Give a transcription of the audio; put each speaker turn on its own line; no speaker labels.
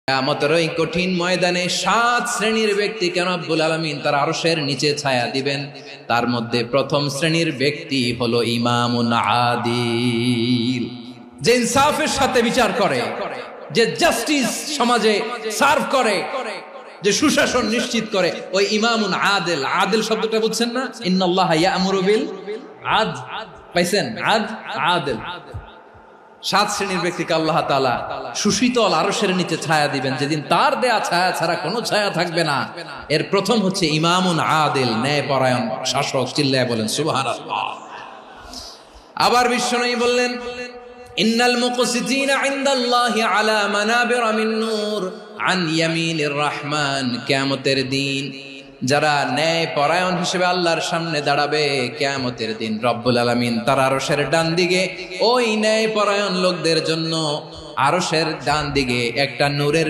কিয়ামতের ওই কঠিন ময়দানে 7 শ্রেণীর ব্যক্তিকে রব্বুল আলামিন তার আরশের নিচে ছায়া দিবেন। তার মধ্যে প্রথম শ্রেণীর ব্যক্তি হলো ইমামুন আদিল, যে ইনসাফের সাথে বিচার করে, যে জাস্টিস সমাজে সার্ভ করে, যে সুশাসন নিশ্চিত করে, ওই ইমামুন আদিল। আদিল শব্দটা বুঝছেন না? ইন্নাল্লাহা ইয়া'মুরু বিল আদল, পাইছেন? আদিল। 7 শ্রেণীর ব্যক্তিকে আল্লাহ তাআলা সুশীতল আরশের নিচে ছায়া দিবেন, যেদিন তার দেয়া ছায়া ছাড়া কোনো ছায়া থাকবে না। এর প্রথম হচ্ছে ইমামুন আদিল, ন্যায়পরায়ণ শাসক। চিল্লায় বলেন সুবহানাল্লাহ। আবার বিশ্বনবী বললেন, ইন্নাল মুকসিতিনা ইনদাল্লাহি আলা মানাবিরা মিন নূর আন ইয়ামিনির রহমান। কিয়ামতের দিন যারা ন্যায় পরায়ণ হিসেবে আল্লাহর সামনে দাঁড়াবে, কিয়ামতের দিন রব্বুল আলামিন তার আরশের ডান দিকে ওই ন্যায় পরায়ণ লোকদের জন্য আরশের ডান দিকে একটা নূরের